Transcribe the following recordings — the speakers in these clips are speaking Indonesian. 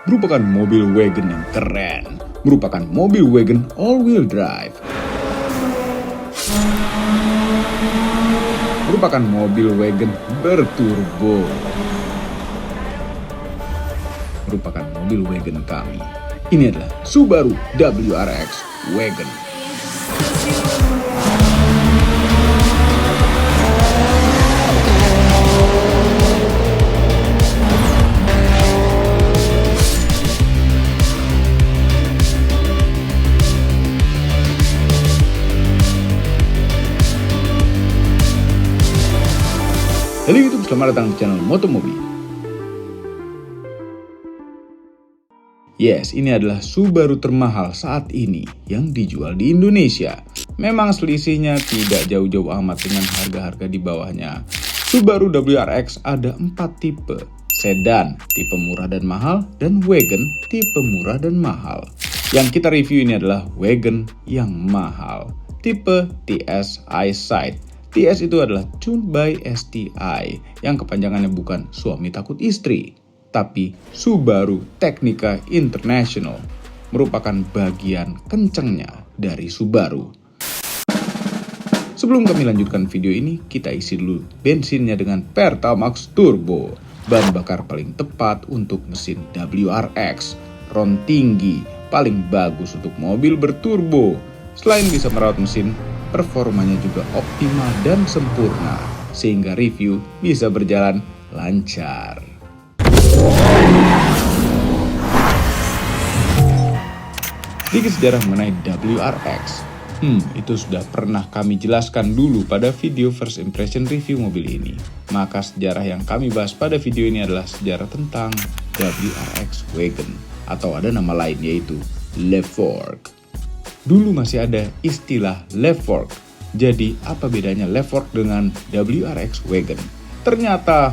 merupakan mobil wagon yang keren, merupakan mobil wagon all-wheel drive. Merupakan mobil wagon berturbo. Merupakan mobil wagon kami. Ini adalah Subaru WRX Wagon. Halo YouTube, selamat datang di channel Motomobi. Yes, ini adalah Subaru termahal saat ini yang dijual di Indonesia. Memang selisihnya tidak jauh-jauh amat dengan harga-harga di bawahnya. Subaru WRX ada 4 tipe. Sedan, tipe murah dan mahal, dan wagon, tipe murah dan mahal. Yang kita review ini adalah wagon yang mahal, tipe TS Eyesight. TS itu adalah Tuned by STI, yang kepanjangannya bukan suami takut istri, tapi Subaru Technica International, merupakan bagian kencangnya dari Subaru. Sebelum kami lanjutkan video ini, kita isi dulu bensinnya dengan Pertamax Turbo, bahan bakar paling tepat untuk mesin WRX, ron tinggi, paling bagus untuk mobil berturbo. Selain bisa merawat mesin, performanya juga optimal dan sempurna, sehingga review bisa berjalan lancar. Sedikit sejarah mengenai WRX. Itu sudah pernah kami jelaskan dulu pada video first impression review mobil ini. Maka sejarah yang kami bahas pada video ini adalah sejarah tentang WRX Wagon, atau ada nama lain yaitu Le Fork. Dulu masih ada istilah Le Fork. Jadi apa bedanya Le Fork dengan WRX Wagon? Ternyata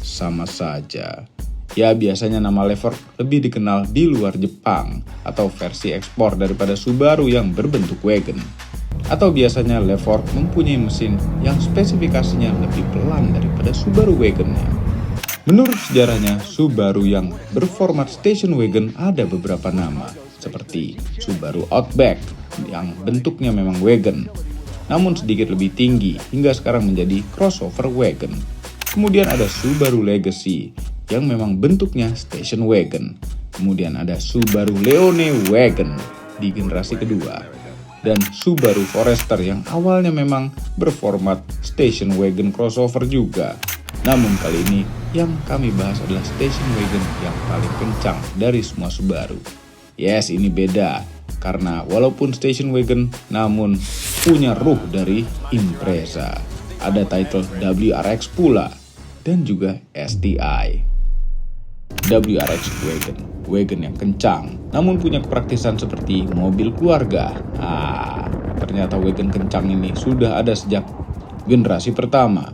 sama saja. Ya, biasanya nama Le Fork lebih dikenal di luar Jepang atau versi ekspor daripada Subaru yang berbentuk wagon. Atau biasanya Le Fork mempunyai mesin yang spesifikasinya lebih pelan daripada Subaru Wagonnya. Menurut sejarahnya, Subaru yang berformat station wagon ada beberapa nama, seperti Subaru Outback yang bentuknya memang wagon, namun sedikit lebih tinggi hingga sekarang menjadi crossover wagon. Kemudian ada Subaru Legacy yang memang bentuknya station wagon. Kemudian ada Subaru Leone Wagon di generasi kedua. Dan Subaru Forester yang awalnya memang berformat station wagon crossover juga. Namun kali ini yang kami bahas adalah station wagon yang paling kencang dari semua Subaru. Yes, ini beda karena walaupun station wagon namun punya ruh dari Impreza. Ada title WRX pula dan juga STI. WRX wagon yang kencang namun punya kepraktisan seperti mobil keluarga. Ternyata wagon kencang ini sudah ada sejak generasi pertama.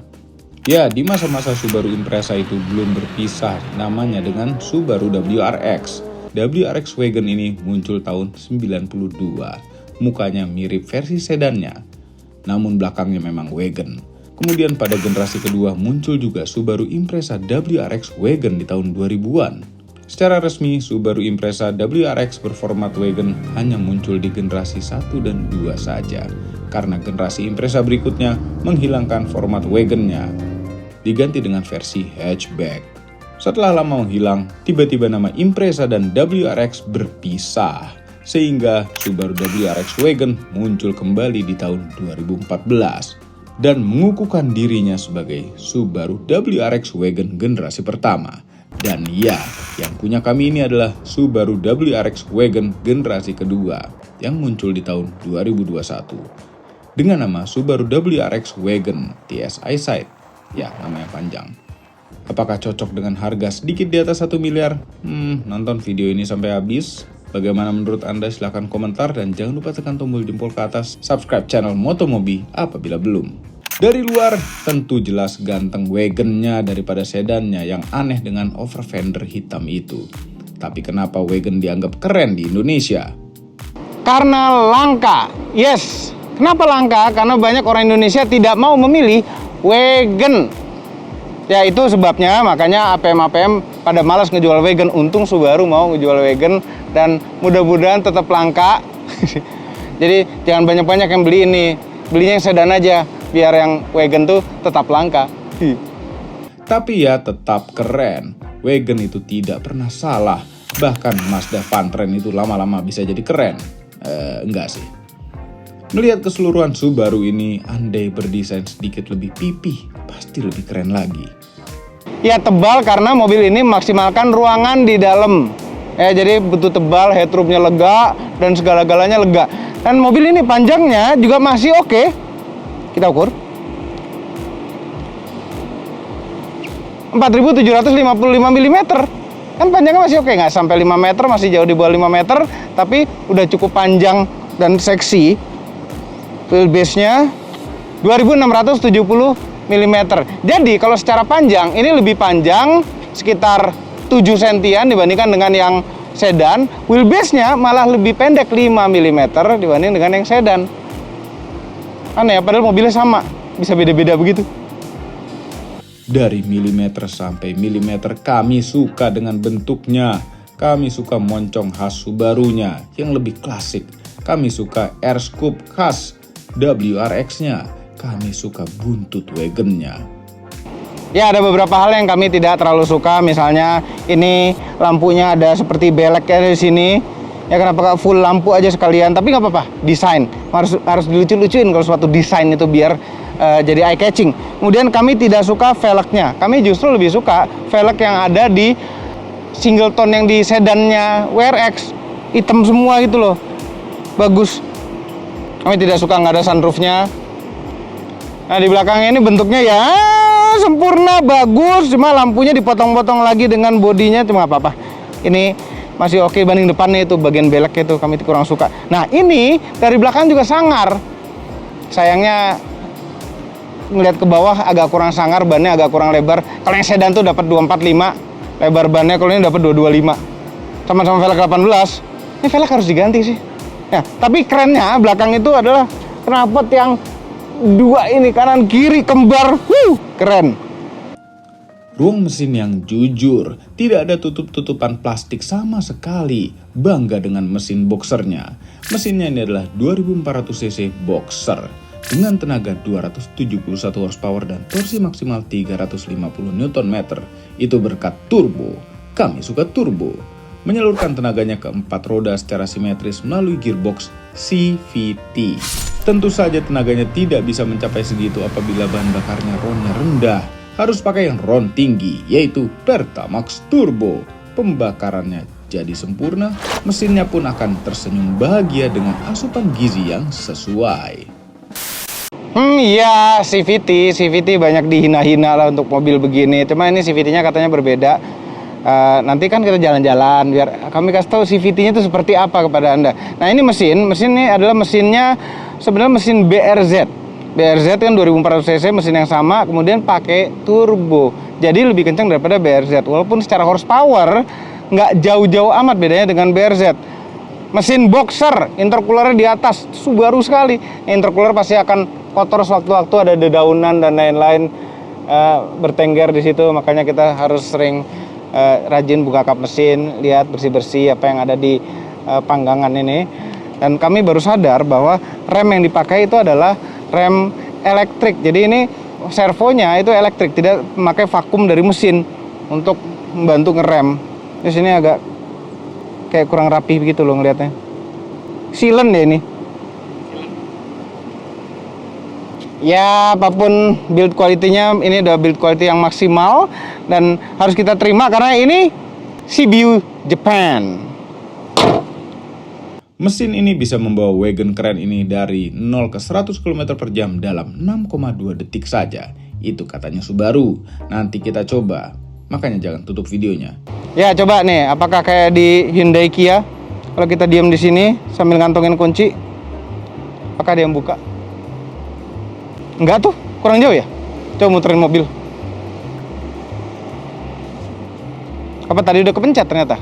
Ya, di masa-masa Subaru Impreza itu belum berpisah namanya dengan Subaru WRX. WRX Wagon ini muncul tahun 92. Mukanya mirip versi sedannya, namun belakangnya memang wagon. Kemudian pada generasi kedua muncul juga Subaru Impreza WRX Wagon di tahun 2000-an. Secara resmi, Subaru Impreza WRX berformat wagon hanya muncul di generasi 1 dan 2 saja, karena generasi Impreza berikutnya menghilangkan format wagonnya, diganti dengan versi hatchback. Setelah lama menghilang, tiba-tiba nama Impreza dan WRX berpisah, sehingga Subaru WRX Wagon muncul kembali di tahun 2014 dan mengukuhkan dirinya sebagai Subaru WRX Wagon generasi pertama. Dan ya, yang punya kami ini adalah Subaru WRX Wagon generasi kedua yang muncul di tahun 2021 dengan nama Subaru WRX Wagon TS Eyesight. Ya, namanya panjang. Apakah cocok dengan harga sedikit di atas 1 miliar? Nonton video ini sampai habis. Bagaimana menurut Anda? Silahkan komentar dan jangan lupa tekan tombol jempol ke atas. Subscribe channel Motomobi apabila belum. Dari luar tentu jelas ganteng wagonnya daripada sedannya yang aneh dengan over fender hitam itu. Tapi kenapa wagon dianggap keren di Indonesia? Karena langka. Yes. Kenapa langka? Karena banyak orang Indonesia tidak mau memilih wagon. Ya itu sebabnya makanya APM pada malas ngejual wagon. Untung Subaru mau ngejual wagon dan mudah-mudahan tetap langka. Jadi jangan banyak-banyak yang beli ini, belinya yang sedan aja biar yang wagon tuh tetap langka. Tapi ya tetap keren. Wagon itu tidak pernah salah. Bahkan Mazda Fantren itu lama-lama bisa jadi keren. Enggak sih. Melihat keseluruhan Subaru ini, andai berdesain sedikit lebih pipih, pasti lebih keren lagi. Ya tebal karena mobil ini maksimalkan ruangan di dalam. Jadi betul tebal, headroomnya lega, dan segala-galanya lega. Dan mobil ini panjangnya juga masih oke. Kita ukur. 4.755 mm. Kan panjangnya masih oke, nggak sampai 5 meter, masih jauh di bawah 5 meter. Tapi udah cukup panjang dan seksi. Wheelbase-nya 2670 mm. Jadi kalau secara panjang ini lebih panjang sekitar 7 sentian dibandingkan dengan yang sedan. Wheelbase-nya malah lebih pendek 5 mm dibanding dengan yang sedan. Aneh ya, padahal mobilnya sama, bisa beda-beda begitu. Dari milimeter sampai milimeter kami suka dengan bentuknya. Kami suka moncong khas Subarunya yang lebih klasik. Kami suka air scoop khas WRX-nya. Kami suka buntut wagonnya. Ya ada beberapa hal yang kami tidak terlalu suka. Misalnya ini lampunya ada seperti beleknya di sini. Ya kenapa full lampu aja sekalian? Tapi nggak apa-apa. Desain harus dilucu-lucuin kalau suatu desain itu biar jadi eye catching. Kemudian kami tidak suka velgnya. Kami justru lebih suka velg yang ada di singleton yang di sedannya WRX. Hitam semua gitu loh. Bagus. Kami tidak suka nggak ada sunroofnya. Nah di belakangnya ini bentuknya ya sempurna, bagus. Cuma lampunya dipotong-potong lagi dengan bodinya, cuma apa-apa. Ini masih oke banding depannya itu, bagian belek itu kami kurang suka. Nah ini dari belakang juga sangar. Sayangnya ngeliat ke bawah agak kurang sangar, bannya agak kurang lebar. Kalau yang sedan tuh dapat 245 lebar bannya, kalau ini dapat 225. Sama-sama velg 18. Ini velg harus diganti sih. Ya, tapi kerennya belakang itu adalah knalpot yang dua ini kanan kiri kembar. Keren. Ruang mesin yang jujur, tidak ada tutup-tutupan plastik sama sekali. Bangga dengan mesin boxernya. Mesinnya ini adalah 2400 cc boxer dengan tenaga 271 horsepower dan torsi maksimal 350 Nm. Itu berkat turbo. Kami suka turbo. Menyalurkan tenaganya ke 4 roda secara simetris melalui gearbox CVT. Tentu saja tenaganya tidak bisa mencapai segitu apabila bahan bakarnya RON-nya rendah. Harus pakai yang RON tinggi, yaitu Pertamax Turbo. Pembakarannya jadi sempurna, mesinnya pun akan tersenyum bahagia dengan asupan gizi yang sesuai. Iya, CVT banyak dihina-hina lah untuk mobil begini. Cuma ini CVT-nya katanya berbeda. Nanti kan kita jalan-jalan biar kami kasih tahu CVT-nya itu seperti apa kepada Anda. Nah ini mesin ini adalah mesinnya sebenarnya mesin BRZ kan 2400 cc, mesin yang sama, kemudian pakai turbo. Jadi lebih kencang daripada BRZ. Walaupun secara horsepower nggak jauh-jauh amat bedanya dengan BRZ. Mesin boxer, intercoolernya di atas, Subaru sekali. Intercooler pasti akan kotor sewaktu-waktu, ada dedaunan dan lain-lain bertengger di situ. Makanya kita harus sering rajin buka kap mesin, lihat bersih-bersih apa yang ada di panggangan ini. Dan kami baru sadar bahwa rem yang dipakai itu adalah rem elektrik. Jadi ini servonya itu elektrik, tidak memakai vakum dari mesin untuk membantu ngerem. Di sini agak kayak kurang rapi begitu loh ngelihatnya. Silen deh ini. Ya apapun build quality-nya, ini udah build quality yang maksimal dan harus kita terima karena ini CBU Japan. Mesin ini bisa membawa wagon keren ini dari 0 ke 100 km per jam dalam 6,2 detik saja. Itu katanya Subaru. Nanti kita coba. Makanya jangan tutup videonya. Ya coba nih, apakah kayak di Hyundai Kia? Kalau kita diam di sini sambil ngantongin kunci, apakah dia yang buka? Enggak tuh, kurang jauh ya? Coba muterin mobil. Apa tadi udah kepencet ternyata?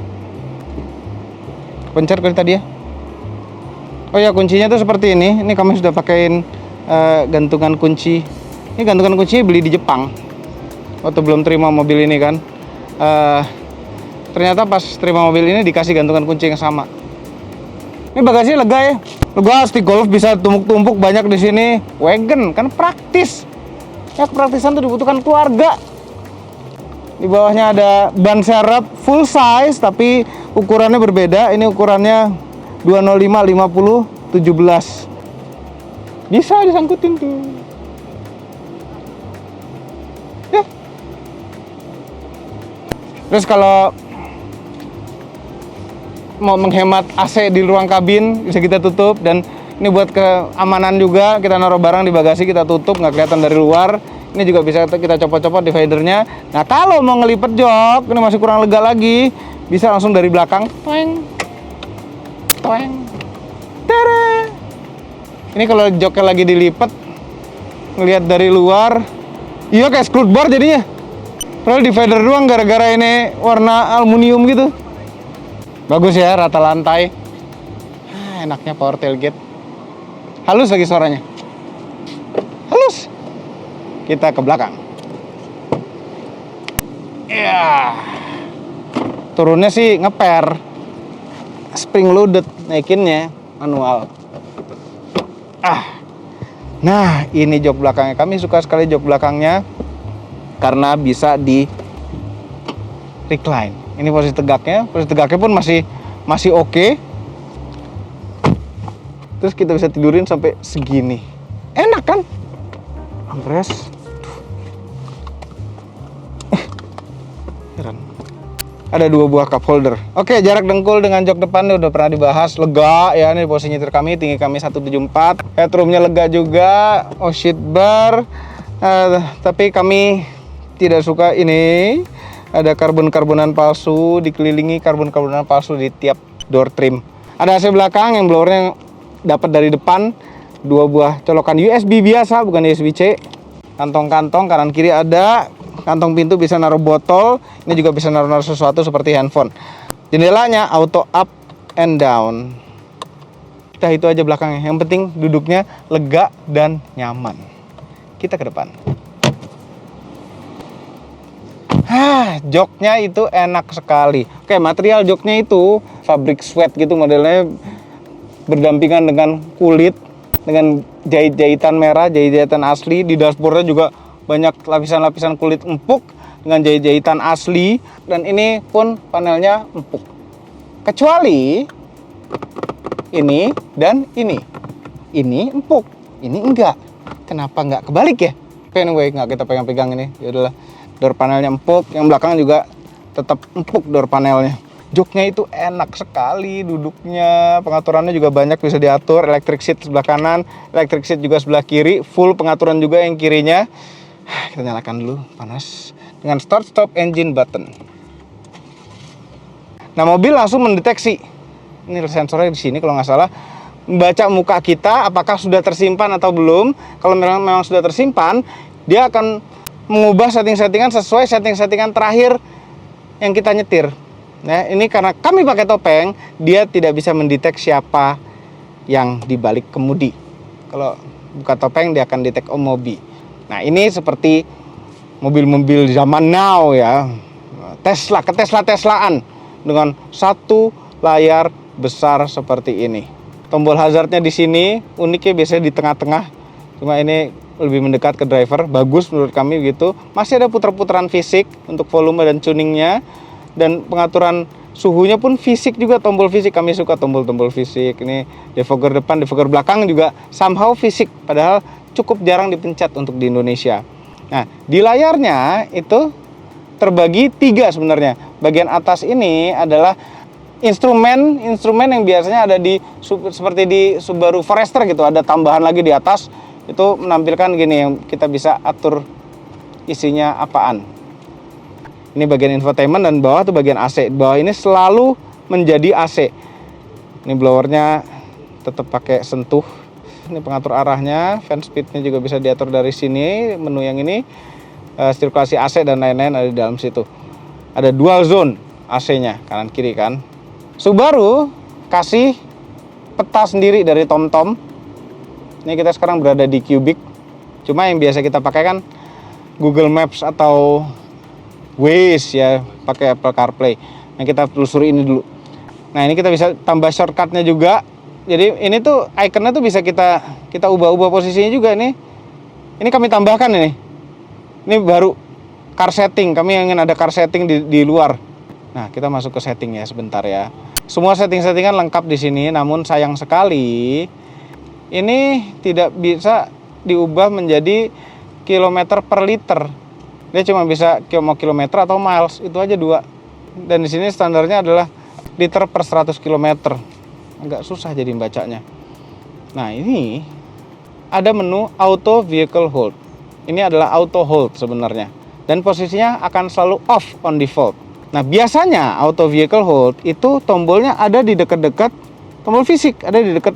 Kepencet kali tadi ya? Oh ya, kuncinya tuh seperti ini. Ini kami sudah pakaiin gantungan kunci. Ini gantungan kuncinya beli di Jepang. waktu belum terima mobil ini kan. Ternyata pas terima mobil ini dikasih gantungan kunci yang sama. Ini bagasinya lega ya. Lega, stick golf bisa tumpuk-tumpuk banyak di sini. Wagon kan praktis. Ya, kepraktisan tuh dibutuhkan keluarga. Di bawahnya ada ban serep full size tapi ukurannya berbeda. Ini ukurannya 205 50 17. Bisa disangkutin tuh. Ya. Terus kalau mau menghemat AC di ruang kabin bisa kita tutup, dan ini buat keamanan juga, kita naruh barang di bagasi kita tutup nggak kelihatan dari luar. Ini juga bisa kita copot-copot dividernya. Nah kalau mau ngelipet jok, ini masih kurang lega lagi, bisa langsung dari belakang, toeng, toeng, tere. Ini kalau joknya lagi dilipet, ngelihat dari luar, iya kayak skrull bar jadinya. Padahal divider doang gara-gara ini warna aluminium gitu. Bagus ya, rata lantai. Enaknya power tailgate. Halus lagi suaranya. Halus. Kita ke belakang. Ya. Turunnya sih ngeper. Spring loaded, naikinnya manual. Nah, ini jok belakangnya. Kami suka sekali jok belakangnya karena bisa di recline. Ini posisi tegaknya pun masih oke. Terus kita bisa tidurin sampai segini. Enak kan? Ampres. Heran. Ada 2 buah cup holder. Oke, jarak dengkul dengan jok depan udah pernah dibahas. Lega ya, ini posisi nyetir kami, tinggi kami 174. Headroomnya lega juga. Oh shit bar. Tapi kami tidak suka ini. Ada karbon-karbonan palsu, dikelilingi karbon-karbonan palsu di tiap door trim. Ada AC belakang yang blowernya dapat dari depan. 2 buah colokan USB biasa, bukan USB-C. Kantong-kantong kanan kiri ada. Kantong pintu bisa naruh botol. Ini juga bisa naruh sesuatu seperti handphone. Jendelanya auto up and down. Kita itu aja belakangnya. Yang penting duduknya lega dan nyaman. Kita ke depan. Joknya itu enak sekali. Oke, material joknya itu fabric suede gitu modelnya, berdampingan dengan kulit, dengan jahit-jahitan merah, jahit-jahitan asli. Di dashboardnya juga banyak lapisan-lapisan kulit empuk dengan jahit-jahitan asli, dan ini pun panelnya empuk. Kecuali ini dan ini. Ini empuk, ini enggak. Kenapa enggak kebalik ya? Anyway, enggak kita pegang-pegang ini. Ya udahlah. Door panelnya empuk, yang belakang juga tetap empuk door panelnya. Joknya itu enak sekali duduknya, pengaturannya juga banyak bisa diatur. Electric seat sebelah kanan, electric seat juga sebelah kiri, full pengaturan juga yang kirinya. Kita nyalakan dulu, panas. Dengan start stop engine button. Nah, mobil langsung mendeteksi. Ini sensornya di sini kalau nggak salah. Membaca muka kita apakah sudah tersimpan atau belum. Kalau memang sudah tersimpan, dia akan mengubah setting-settingan sesuai setting-settingan terakhir yang kita nyetir. Nah, ini karena kami pakai topeng, dia tidak bisa mendeteksi siapa yang dibalik kemudi. Kalau buka topeng, dia akan detek mobil. Nah, ini seperti mobil-mobil zaman now ya. Tesla, Teslaan dengan satu layar besar seperti ini. Tombol hazardnya di sini, uniknya biasanya di tengah-tengah. Cuma ini lebih mendekat ke driver, bagus menurut kami gitu. Masih ada putar-putaran fisik untuk volume dan tuningnya, dan pengaturan suhunya pun fisik juga, tombol fisik. Kami suka tombol-tombol fisik. Ini defogger depan, defogger belakang juga somehow fisik, padahal cukup jarang dipencet untuk di Indonesia. Nah, di layarnya itu terbagi 3 sebenarnya. Bagian atas ini adalah instrumen yang biasanya ada di seperti di Subaru Forester gitu, ada tambahan lagi di atas. Itu menampilkan gini, yang kita bisa atur isinya apaan. Ini bagian infotainment, dan bawah tuh bagian AC. Bawah ini selalu menjadi AC. Ini blowernya tetap pakai sentuh. Ini pengatur arahnya, fan speednya juga bisa diatur dari sini. Menu yang ini, sirkulasi AC dan lain-lain ada di dalam situ. Ada dual zone AC-nya, kanan kiri kan. Subaru kasih peta sendiri dari TomTom. Ini kita sekarang berada di Cubic. Cuma yang biasa kita pakai kan Google Maps atau Waze ya, pakai Apple CarPlay. Nah, kita telusuri ini dulu. Nah, ini kita bisa tambah shortcutnya juga. Jadi ini tuh ikonnya tuh bisa kita ubah-ubah posisinya juga nih. Ini kami tambahkan ini. Ini baru car setting. Kami ingin ada car setting di luar. Nah, kita masuk ke setting ya sebentar ya. Semua setting-settingan lengkap di sini, namun sayang sekali ini tidak bisa diubah menjadi kilometer per liter. Dia cuma bisa mau kilometer atau miles, itu aja dua. Dan di sini standarnya adalah liter per 100 km. Agak susah jadi bacanya. Nah, ini ada menu auto vehicle hold. Ini adalah auto hold sebenarnya. Dan posisinya akan selalu off on default. Nah, biasanya auto vehicle hold itu tombolnya ada di dekat-dekat tombol fisik, ada di dekat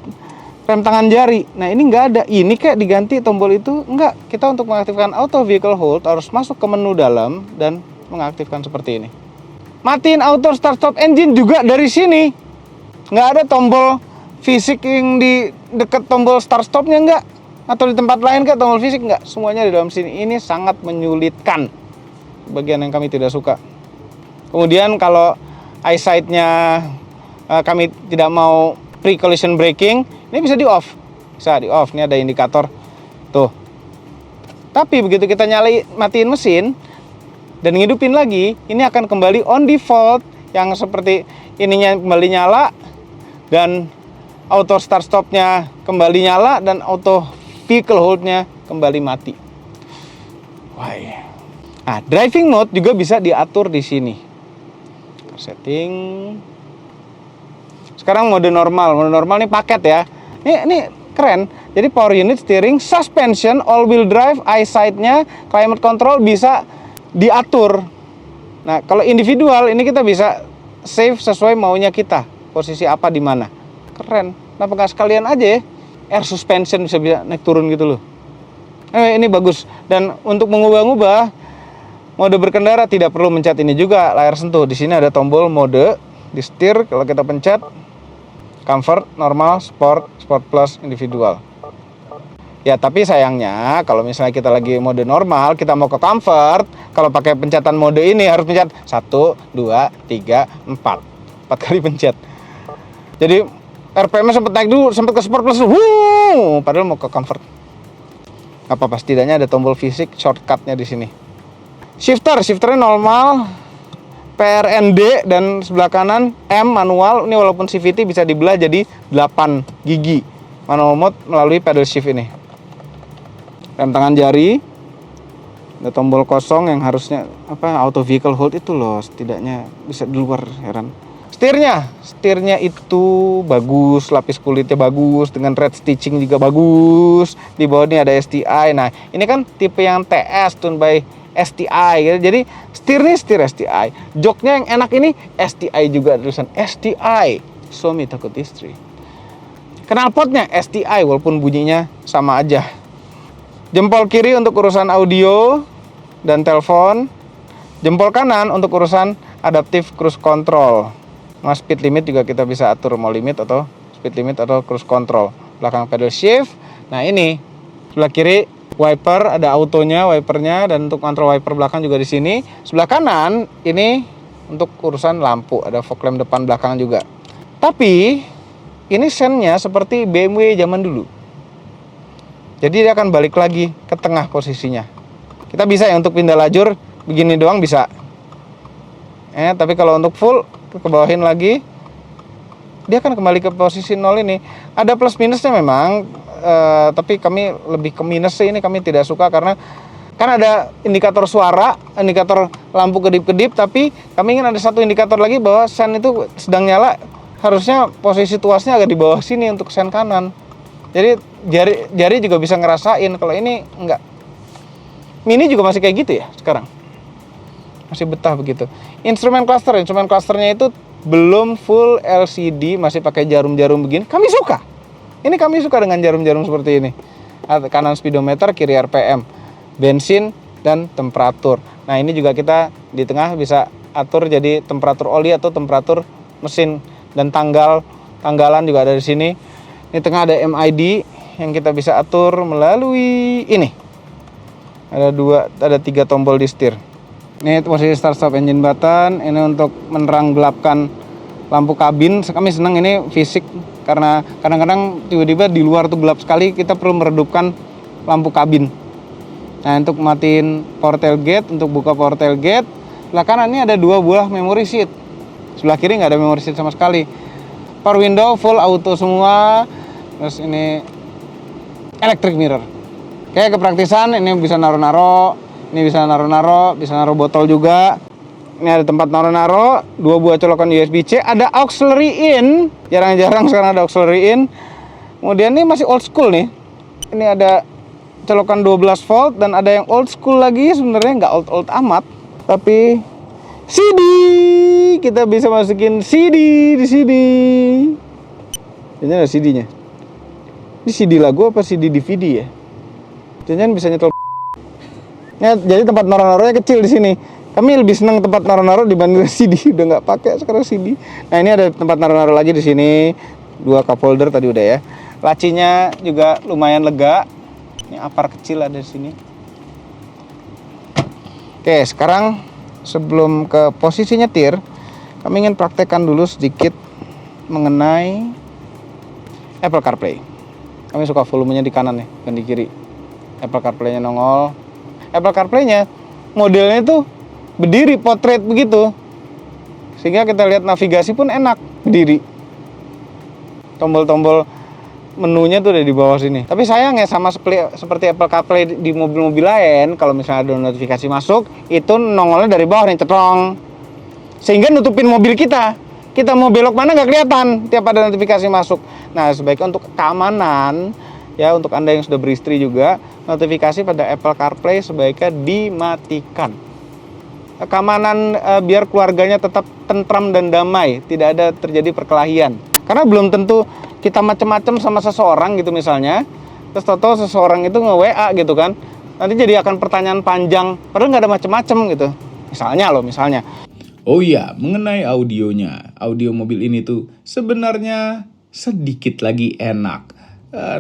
rem tangan jari. Nah, ini nggak ada. Ini kayak diganti tombol itu. Enggak. Kita untuk mengaktifkan auto vehicle hold harus masuk ke menu dalam dan mengaktifkan seperti ini. Matiin auto start stop engine juga dari sini. Nggak ada tombol fisik yang di dekat tombol start stopnya, nggak. Atau di tempat lain kayak tombol fisik, nggak. Semuanya di dalam sini. Ini sangat menyulitkan. Bagian yang kami tidak suka. Kemudian kalau eyesight-nya kami tidak mau pre-collision braking, ini bisa di off. Bisa di off. Ini ada indikator. Tuh. Tapi begitu kita matiin mesin dan ngidupin lagi, ini akan kembali on default yang seperti ininya kembali nyala dan auto start stopnya kembali nyala dan auto vehicle hold-nya kembali mati. Wah. Nah, driving mode juga bisa diatur di sini. Setting. Sekarang mode normal. Mode normal ini paket ya. Ini keren. Jadi power unit, steering, suspension, all wheel drive, eyesight-nya, climate control bisa diatur. Nah, kalau individual ini kita bisa save sesuai maunya kita. Posisi apa di mana. Keren. Kenapa nggak sekalian aja ya? Air suspension bisa naik turun gitu loh. Ini bagus. Dan untuk mengubah-ubah mode berkendara tidak perlu mencet ini juga layar sentuh. Di sini ada tombol mode di setir. Kalau kita pencet comfort, normal, sport, sport plus, individual. Ya, tapi sayangnya kalau misalnya kita lagi mode normal, kita mau ke comfort, kalau pakai pencatan mode ini harus pencet 1, 2, 3, 4. 4 kali pencet. Jadi RPM-nya sempat naik dulu, sempat ke sport plus. Padahal mau ke comfort. Apa-apa, setidaknya ada tombol fisik shortcut-nya di sini. Shifternya normal, PRND dan sebelah kanan M manual. Ini walaupun CVT bisa dibelah jadi 8 gigi. Manual mode melalui pedal shift ini. Rem tangan jari. Ada tombol kosong yang harusnya auto vehicle hold itu loh, setidaknya bisa di luar, heran. Setirnya itu bagus, lapis kulitnya bagus, dengan red stitching juga bagus. Di bawah ini ada STI. Nah, ini kan tipe yang TS, tune by STI gitu. Jadi setir STI. Joknya yang enak ini STI juga, tulisan STI, suami takut istri. Knalpotnya STI walaupun bunyinya sama aja. Jempol kiri untuk urusan audio dan telepon. Jempol kanan untuk urusan adaptive cruise control. Nah, speed limit juga kita bisa atur mau limit atau speed limit atau cruise control. Belakang pedal shift. Nah, ini sebelah kiri wiper, ada autonya, wipernya, dan untuk kontrol wiper belakang juga di sini. Sebelah kanan ini untuk urusan lampu, ada fog lamp depan belakang juga. Tapi ini sennya seperti BMW zaman dulu. Jadi dia akan balik lagi ke tengah posisinya. Kita bisa ya untuk pindah lajur begini doang bisa. Tapi kalau untuk full ke bawahin lagi, dia akan kembali ke posisi 0 ini. Ada plus minusnya memang. Tapi kami lebih ke minus sih, ini kami tidak suka karena kan ada indikator suara, indikator lampu kedip-kedip, tapi kami ingin ada satu indikator lagi bahwa sen itu sedang nyala. Harusnya posisi tuasnya agak di bawah sini untuk sen kanan. Jadi jari juga bisa ngerasain. Kalau ini enggak. Mini juga masih kayak gitu ya sekarang. Masih betah begitu. Instrumen clusternya itu belum full LCD, masih pakai jarum-jarum begini. Kami suka. Ini kami suka dengan jarum-jarum seperti ini. Kanan speedometer, kiri RPM, bensin, dan temperatur. Nah, ini juga kita di tengah bisa atur jadi temperatur oli atau temperatur mesin. Dan tanggalan juga ada di sini. Di tengah ada MID yang kita bisa atur melalui ini. Ada 3 tombol di setir. Ini posisi start stop engine button. Ini untuk menerang gelapkan lampu kabin. Kami senang ini fisik karena kadang-kadang tiba-tiba di luar tuh gelap sekali, kita perlu meredupkan lampu kabin. Nah, untuk matiin power tailgate, untuk buka power tailgate, sebelah kanan ini ada 2 buah memory seat. Sebelah kiri nggak ada memory seat sama sekali. Power window full auto semua. Terus ini electric mirror. Oke, kepraktisan ini bisa naro-naro, ini bisa naro-naro, bisa naruh botol juga. Ini ada tempat naro-naro, 2 buah colokan USB-C, ada auxiliary in. Jarang-jarang sekarang ada auxiliary in. Kemudian ini masih old school nih. Ini ada colokan 12 volt dan ada yang old school lagi, sebenarnya nggak old amat, tapi CD, kita bisa masukin CD di sini. Ini ada CD-nya. Ini CD lagu apa CD DVD ya? Jangan bisa nyetel. Ya, jadi tempat naro-naronya kecil di sini. Kami lebih senang tempat naro-naro dibanding CD. Udah nggak pakai sekarang CD. Nah, ini ada tempat naro-naro lagi di sini. 2 cup holder tadi udah ya. Lacinya juga lumayan lega. Ini apar kecil ada di sini. Oke, sekarang sebelum ke posisi nyetir, kami ingin praktekkan dulu sedikit mengenai Apple CarPlay. Kami suka volumenya di kanan nih, bukan di kiri. Apple CarPlay-nya nongol. Apple CarPlay-nya modelnya tuh berdiri portrait begitu, sehingga kita lihat navigasi pun enak berdiri. Tombol-tombol menunya tuh ada di bawah sini. Tapi sayangnya sama seperti Apple CarPlay di mobil-mobil lain, kalau misalnya ada notifikasi masuk, itu nongolnya dari bawah nih, cetong, sehingga nutupin mobil kita. Kita mau belok mana nggak kelihatan tiap ada notifikasi masuk. Nah, sebaiknya untuk keamanan, ya, untuk Anda yang sudah beristri juga, notifikasi pada Apple CarPlay sebaiknya dimatikan. Keamanan biar keluarganya tetap tentram dan damai, tidak ada terjadi perkelahian. Karena belum tentu kita macam-macam sama seseorang gitu misalnya, terus tahu seseorang itu nge-WA gitu kan, nanti jadi akan pertanyaan panjang, padahal nggak ada macam-macam gitu. Misalnya. Oh iya, mengenai audionya, audio mobil ini tuh sebenarnya sedikit lagi enak.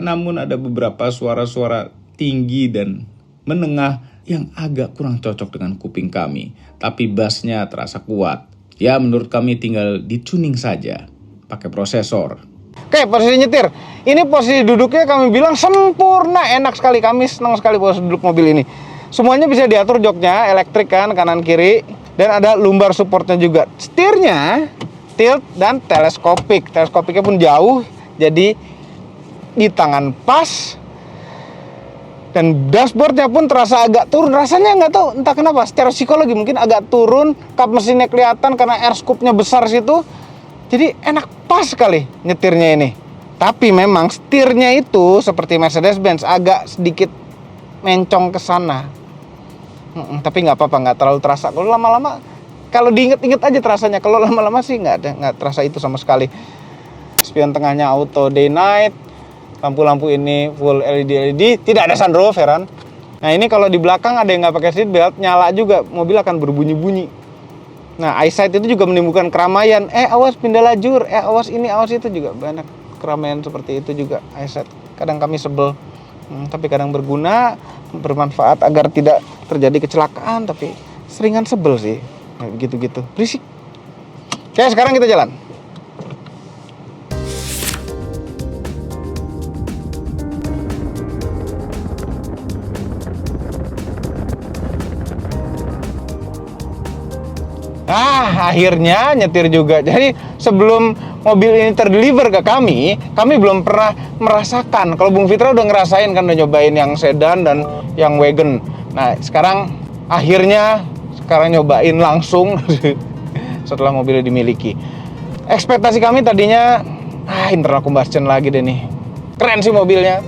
Namun ada beberapa suara-suara tinggi dan menengah yang agak kurang cocok dengan kuping kami. Tapi bassnya terasa kuat. Ya, menurut kami tinggal di-tuning saja, pakai prosesor. Oke, posisi nyetir. Ini posisi duduknya kami bilang sempurna, enak sekali. Kami senang sekali posisi duduk mobil ini. Semuanya bisa diatur joknya, elektrik kan, kanan kiri. Dan ada lumbar supportnya juga. Setirnya tilt dan teleskopik. Teleskopiknya pun jauh, jadi di tangan pas. Dan dashboardnya pun terasa agak turun. Rasanya nggak tahu, entah kenapa, secara psikologi mungkin agak turun. Kap mesinnya kelihatan karena air scoop-nya besar situ. Jadi enak pas sekali nyetirnya ini. Tapi memang setirnya itu seperti Mercedes-Benz, agak sedikit mencong ke sana. Tapi nggak apa-apa, nggak terlalu terasa. Kalau lama-lama, kalau diinget-inget aja terasanya. Kalau lama-lama sih nggak terasa itu sama sekali. Spion tengahnya auto day night, lampu-lampu ini full LED, tidak ada sunroof, heran. Nah, ini kalau di belakang ada yang nggak pakai seat belt, nyala juga, mobil akan berbunyi-bunyi. Nah, eyesight itu juga menimbulkan keramaian. Awas pindah lajur, awas ini, awas itu, juga banyak keramaian seperti itu juga eyesight. Kadang kami sebel, tapi kadang berguna, bermanfaat agar tidak terjadi kecelakaan, tapi seringan sebel sih, gitu-gitu, berisik. Oke, sekarang kita jalan. Akhirnya nyetir juga. Jadi sebelum mobil ini terdeliver ke kami belum pernah merasakan. Kalau Bung Fitra udah ngerasain kan, udah nyobain yang sedan dan yang wagon. Nah, akhirnya sekarang nyobain langsung setelah mobilnya dimiliki. Ekspektasi kami tadinya internal combustion lagi deh nih. Keren sih mobilnya.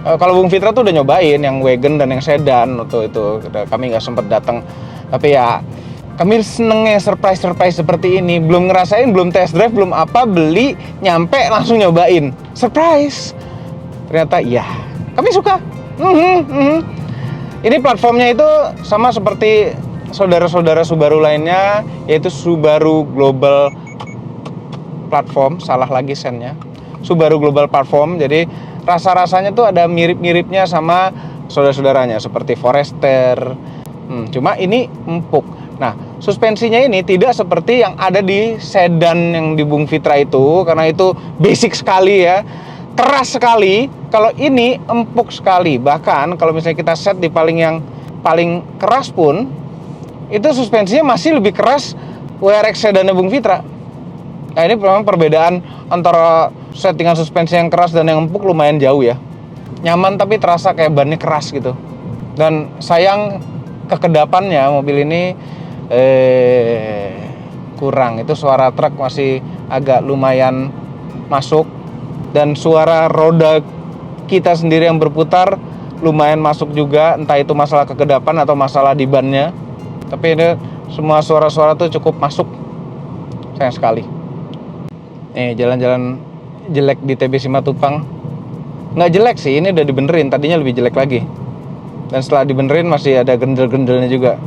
Kalau Bung Fitra tuh udah nyobain yang wagon dan yang sedan itu kami nggak sempet datang. Tapi ya kami senengnya surprise seperti ini. Belum ngerasain, belum test drive, belum apa, beli, nyampe langsung nyobain. Surprise. Ternyata iya, kami suka. Ini platformnya itu sama seperti saudara-saudara Subaru lainnya, yaitu Subaru Global Platform. Salah lagi sennya. Subaru Global Platform. Jadi rasa-rasanya tuh ada mirip-miripnya sama saudara-saudaranya seperti Forester. Cuma ini empuk. Nah, suspensinya ini tidak seperti yang ada di sedan yang di Bung Fitra itu, karena itu basic sekali ya, keras sekali. Kalau ini empuk sekali. Bahkan kalau misalnya kita set di yang paling keras pun, itu suspensinya masih lebih keras WRX sedannya Bung Fitra. Nah, ini memang perbedaan antara settingan suspensi yang keras dan yang empuk lumayan jauh ya. Nyaman tapi terasa kayak bannya keras gitu. Dan sayang kekedapannya mobil ini kurang. Itu suara truk masih agak lumayan masuk, dan suara roda kita sendiri yang berputar lumayan masuk juga, entah itu masalah kekedapan atau masalah di bannya. Tapi ini semua suara-suara tuh cukup masuk. Sayang sekali. Jalan-jalan jelek di TB Simatupang. Nggak jelek sih, ini udah dibenerin, tadinya lebih jelek lagi. Dan setelah dibenerin masih ada gendel-gendelnya juga.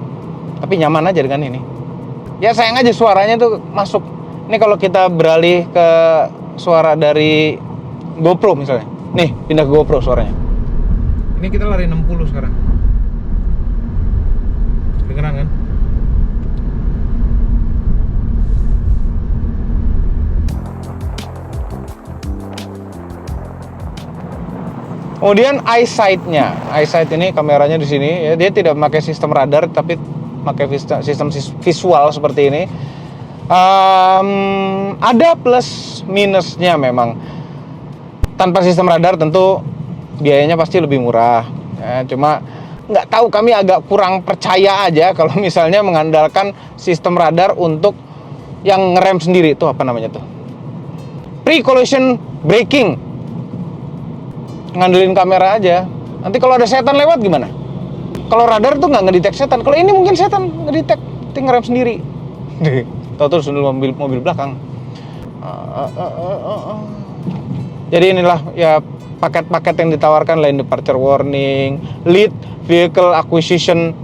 Tapi nyaman aja dengan ini. Ya sayang aja suaranya tuh masuk. Ini kalau kita beralih ke suara dari GoPro misalnya. Nih, pindah ke GoPro suaranya. Ini kita lari 60 sekarang. Kedengeran kan? Kemudian eyesight-nya. Eyesight ini kameranya di sini ya, dia tidak memakai sistem radar tapi pakai sistem visual seperti ini. Ada plus minusnya memang. Tanpa sistem radar tentu biayanya pasti lebih murah. Ya, cuma nggak tahu, kami agak kurang percaya aja kalau misalnya mengandalkan sistem radar untuk yang ngerem sendiri. Itu apa namanya tuh? Pre-collision braking. Ngandelin kamera aja. Nanti kalau ada setan lewat gimana? Kalau radar tuh nggak ngedetek setan. Kalau ini mungkin setan ngedetek, tinggal ngerem sendiri. Tahu sundul mobil belakang. Jadi inilah ya paket-paket yang ditawarkan: lane departure warning, lead vehicle acquisition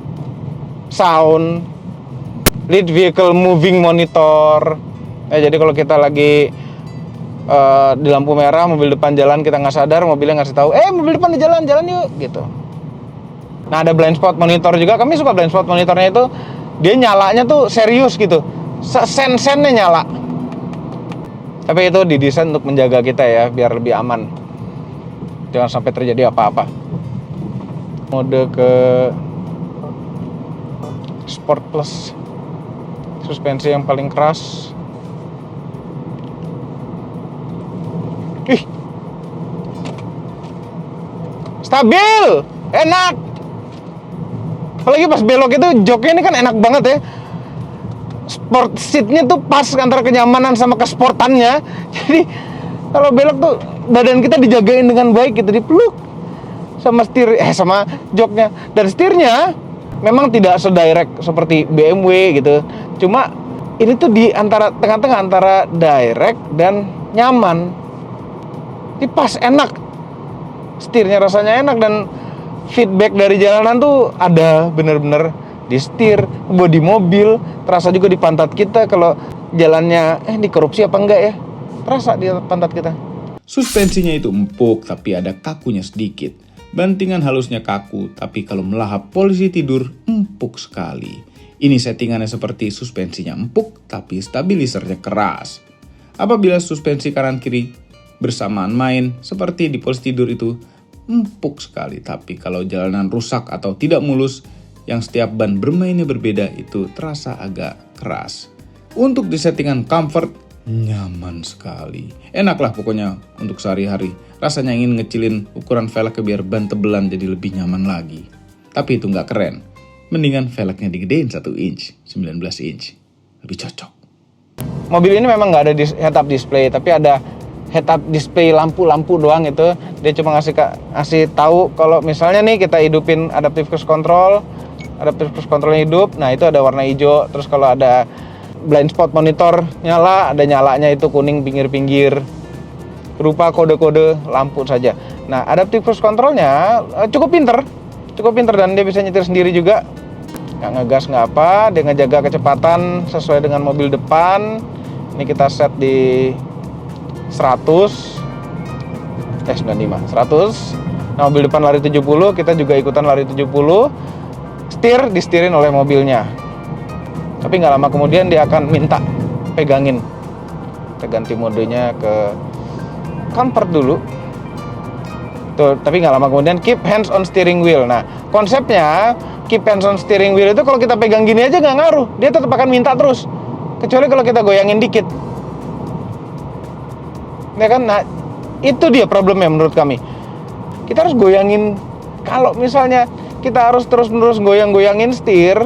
sound, lead vehicle moving monitor. Jadi kalau kita lagi di lampu merah, mobil depan jalan, kita nggak sadar, mobilnya ngasih tahu, mobil depan di jalan yuk, gitu. Nah, ada blind spot monitor juga. Kami suka blind spot monitornya itu, dia nyalanya tuh serius gitu, sen-sennya nyala. Tapi itu didesain untuk menjaga kita ya, biar lebih aman, jangan sampai terjadi apa-apa. Mode ke Sport Plus, suspensi yang paling keras. Stabil, enak. Apalagi pas belok itu joknya ini kan enak banget ya. Sport seatnya tuh pas antara kenyamanan sama kesportannya. Jadi kalau belok tuh badan kita dijagain dengan baik gitu, dipeluk sama sama joknya. Dan setirnya memang tidak sedirect seperti BMW gitu. Cuma ini tuh di antara tengah-tengah antara direct dan nyaman. Ini pas, enak. Setirnya rasanya enak, dan feedback dari jalanan tuh ada bener-bener di setir, bodi mobil, terasa juga di pantat kita kalau jalannya dikorupsi apa enggak ya. Terasa di pantat kita. Suspensinya itu empuk tapi ada kakunya sedikit. Bantingan halusnya kaku, tapi kalau melahap polisi tidur empuk sekali. Ini settingannya seperti suspensinya empuk tapi stabilisernya keras. Apabila suspensi kanan kiri bersamaan main seperti di polisi tidur itu empuk sekali, tapi kalau jalanan rusak atau tidak mulus yang setiap ban bermainnya berbeda itu terasa agak keras. Untuk di settingan comfort nyaman sekali, enaklah pokoknya untuk sehari-hari. Rasanya ingin ngecilin ukuran velgnya biar ban tebelan jadi lebih nyaman lagi. Tapi itu nggak keren, mendingan velgnya digedein 1 inch, 19 inch, lebih cocok. Mobil ini memang nggak ada head-up display, tapi ada head-up display lampu-lampu doang itu. Dia cuma ngasih tahu kalau misalnya nih kita hidupin adaptive cruise controlnya hidup, nah itu ada warna hijau. Terus kalau ada blind spot monitor nyala, ada nyalanya itu kuning pinggir-pinggir, berupa kode-kode lampu saja. Nah, adaptive cruise controlnya cukup pinter dan dia bisa nyetir sendiri juga. Nggak ngegas nggak apa, dia ngejaga kecepatan sesuai dengan mobil depan. Ini kita set di 100. Nah, mobil depan lari 70, kita juga ikutan lari 70. Disetirin oleh mobilnya. Tapi nggak lama kemudian dia akan minta pegangin. Kita ganti modenya ke comfort dulu. Tuh, tapi nggak lama kemudian keep hands on steering wheel. Nah, konsepnya keep hands on steering wheel itu kalau kita pegang gini aja nggak ngaruh. Dia tetap akan minta terus. Kecuali kalau kita goyangin dikit. Ya kan? Nah, itu dia problemnya menurut kami. Kita harus goyangin. Kalau misalnya kita harus terus-menerus goyang-goyangin setir,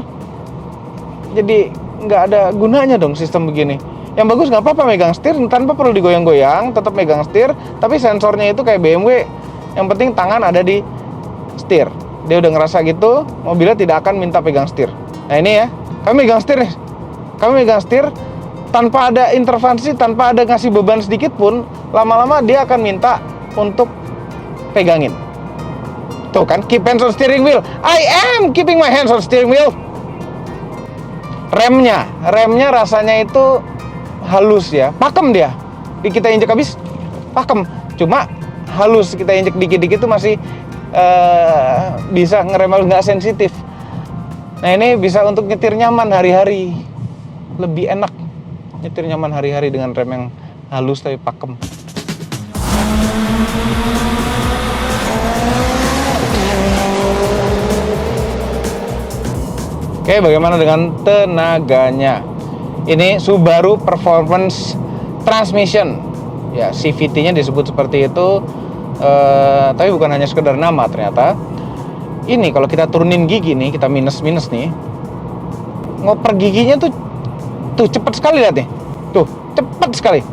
jadi nggak ada gunanya dong sistem begini. Yang bagus nggak apa-apa megang setir tanpa perlu digoyang-goyang, tetap megang setir, tapi sensornya itu kayak BMW. Yang penting tangan ada di setir. Dia udah ngerasa gitu, mobilnya tidak akan minta pegang setir. Nah ini ya, kami megang setir nih. Kami megang setir tanpa ada intervensi, tanpa ada ngasih beban sedikit pun, lama-lama dia akan minta untuk pegangin. Tuh kan, keep hands on steering wheel. I am keeping my hands on steering wheel. Remnya rasanya itu halus ya, pakem dia. Kita injek habis, pakem. Cuma halus, kita injek dikit-dikit tuh masih bisa ngerem, nggak sensitif. Nah ini bisa untuk nyetir nyaman hari-hari, lebih enak nyetir nyaman hari-hari dengan rem yang halus tapi pakem. Oke, bagaimana dengan tenaganya? Ini Subaru Performance Transmission. Ya, CVT-nya disebut seperti itu. Tapi bukan hanya sekedar nama ternyata. Ini kalau kita turunin gigi nih, kita minus-minus nih. Ngoper giginya tuh cepet sekali, lihat nih. Tuh, cepet sekali.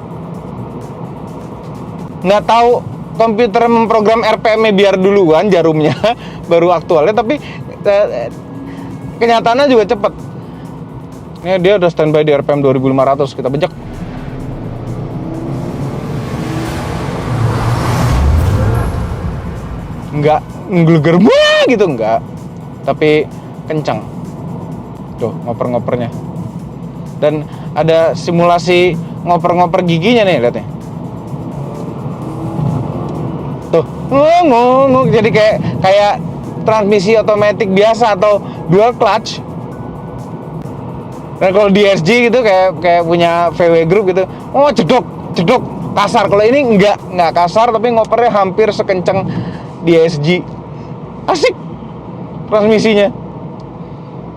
Nggak tahu komputer memprogram RPM-nya biar duluan jarumnya, baru aktualnya, tapi kenyataannya juga cepet. Ini dia udah standby di RPM 2500, kita bejek. Nggak nggeluger gitu, enggak. Tapi kencang. Tuh, ngoper-ngopernya. Dan ada simulasi ngoper-ngoper giginya nih, lihat nih. Tuh, ngomong, jadi kayak transmisi otomatis biasa atau dual clutch. Dan kalau DSG gitu kayak punya VW Group gitu, oh jedok kasar. Kalau ini nggak kasar, tapi ngopernya hampir sekencang DSG. Asik transmisinya.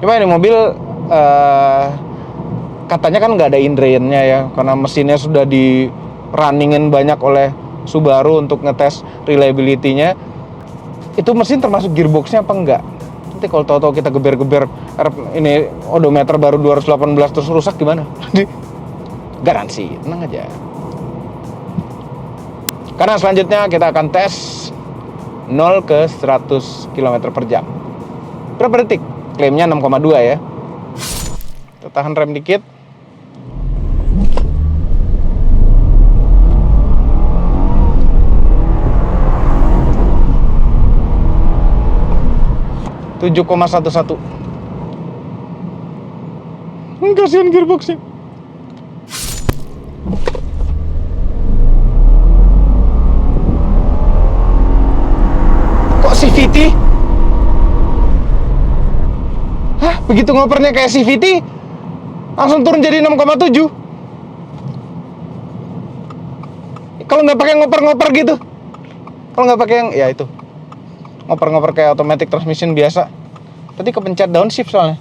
Cuma ini mobil katanya kan nggak ada indrainnya ya, karena mesinnya sudah di runningin banyak oleh Subaru untuk ngetes reliability-nya. Itu mesin termasuk gearbox-nya apa enggak? Nanti kalau tahu-tahu kita geber-geber ini odometer baru 218 terus rusak gimana? Garansi, tenang aja. Karena selanjutnya kita akan tes 0 ke 100 km per jam. Berapa detik? Klaimnya 6,2 ya. Kita tahan rem dikit. .11. Kasihan gearboxnya. Kok CVT? Hah? Begitu ngopernya kayak CVT, langsung turun jadi 6,7. Kalau nggak pakai ngoper-ngoper gitu, kalau nggak pakai yang ya itu ngoper-ngoper kayak automatic transmission biasa, tadi kepencet downshift soalnya.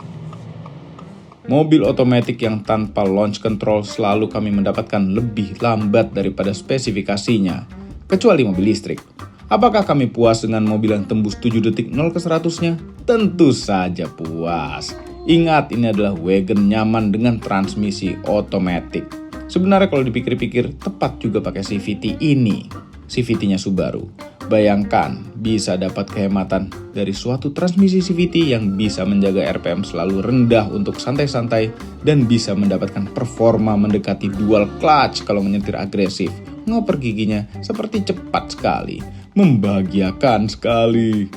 Mobil otomatis yang tanpa launch control selalu kami mendapatkan lebih lambat daripada spesifikasinya, kecuali mobil listrik. Apakah kami puas dengan mobil yang tembus 7 detik 0 ke 100-nya? Tentu saja puas. Ingat, ini adalah wagon nyaman dengan transmisi otomatis. Sebenarnya kalau dipikir-pikir, tepat juga pakai CVT ini. CVT-nya Subaru. Bayangkan, bisa dapat kehematan dari suatu transmisi CVT yang bisa menjaga RPM selalu rendah untuk santai-santai dan bisa mendapatkan performa mendekati dual clutch kalau menyetir agresif. Ngoper giginya seperti cepat sekali. Membahagiakan sekali.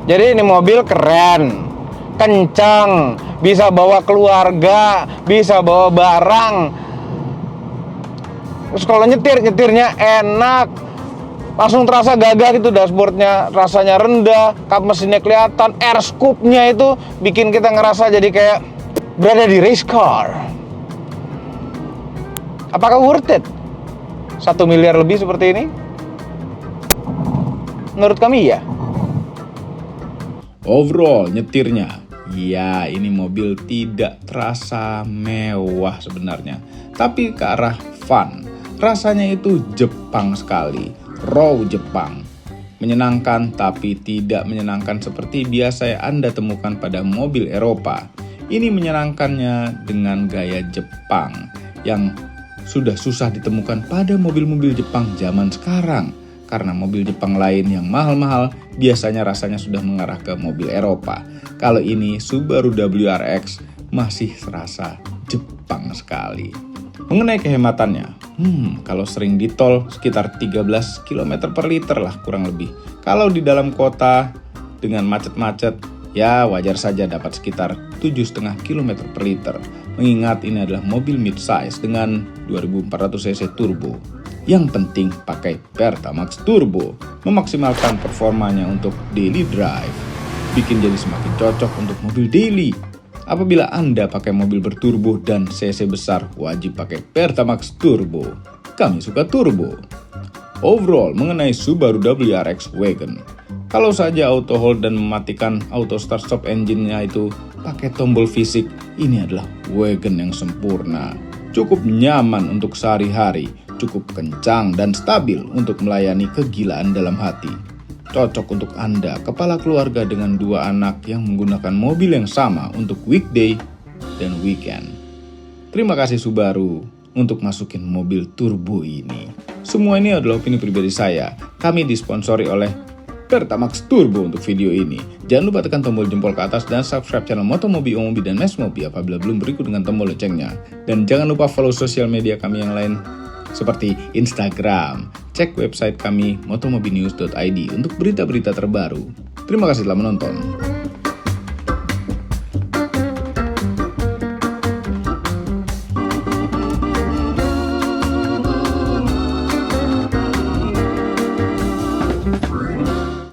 Jadi ini mobil keren, kencang, bisa bawa keluarga, bisa bawa barang. Terus kalau nyetirnya enak. langsung terasa gagah gitu, dashboardnya rasanya rendah, kap mesinnya kelihatan, air scoop-nya itu bikin kita ngerasa jadi kayak berada di race car. Apakah worth it? 1 miliar lebih seperti ini? Menurut kami ya. Overall nyetirnya, ya ini mobil tidak terasa mewah sebenarnya, tapi ke arah fun. Rasanya itu Jepang sekali, raw Jepang. Menyenangkan tapi tidak menyenangkan seperti biasa yang Anda temukan pada mobil Eropa. Ini menyenangkannya dengan gaya Jepang yang sudah susah ditemukan pada mobil-mobil Jepang zaman sekarang. Karena mobil Jepang lain yang mahal-mahal biasanya rasanya sudah mengarah ke mobil Eropa. Kalau ini Subaru WRX masih serasa Jepang sekali. Mengenai kehematannya, kalau sering di tol sekitar 13 km per liter lah kurang lebih. Kalau di dalam kota dengan macet-macet, ya wajar saja dapat sekitar 7,5 km per liter. Mengingat ini adalah mobil mid-size dengan 2400 cc turbo. Yang penting pakai Pertamax Turbo, memaksimalkan performanya untuk daily drive. Bikin jadi semakin cocok untuk mobil daily. Apabila Anda pakai mobil berturbo dan cc besar, wajib pakai Pertamax Turbo. Kami suka turbo. Overall, mengenai Subaru WRX Wagon, kalau saja auto hold dan mematikan auto start stop engine-nya itu pakai tombol fisik, ini adalah wagon yang sempurna. Cukup nyaman untuk sehari-hari, cukup kencang dan stabil untuk melayani kegilaan dalam hati. Cocok untuk Anda, kepala keluarga dengan 2 anak yang menggunakan mobil yang sama untuk weekday dan weekend. Terima kasih Subaru untuk masukin mobil turbo ini. Semua ini adalah opini pribadi saya. Kami disponsori oleh Pertamax Turbo untuk video ini. Jangan lupa tekan tombol jempol ke atas dan subscribe channel Motomobi, Omobi, dan Mesmobi apabila belum berikut dengan tombol loncengnya. Dan jangan lupa follow sosial media kami yang lain seperti Instagram. Cek website kami motomobinews.id untuk berita-berita terbaru. Terima kasih telah menonton.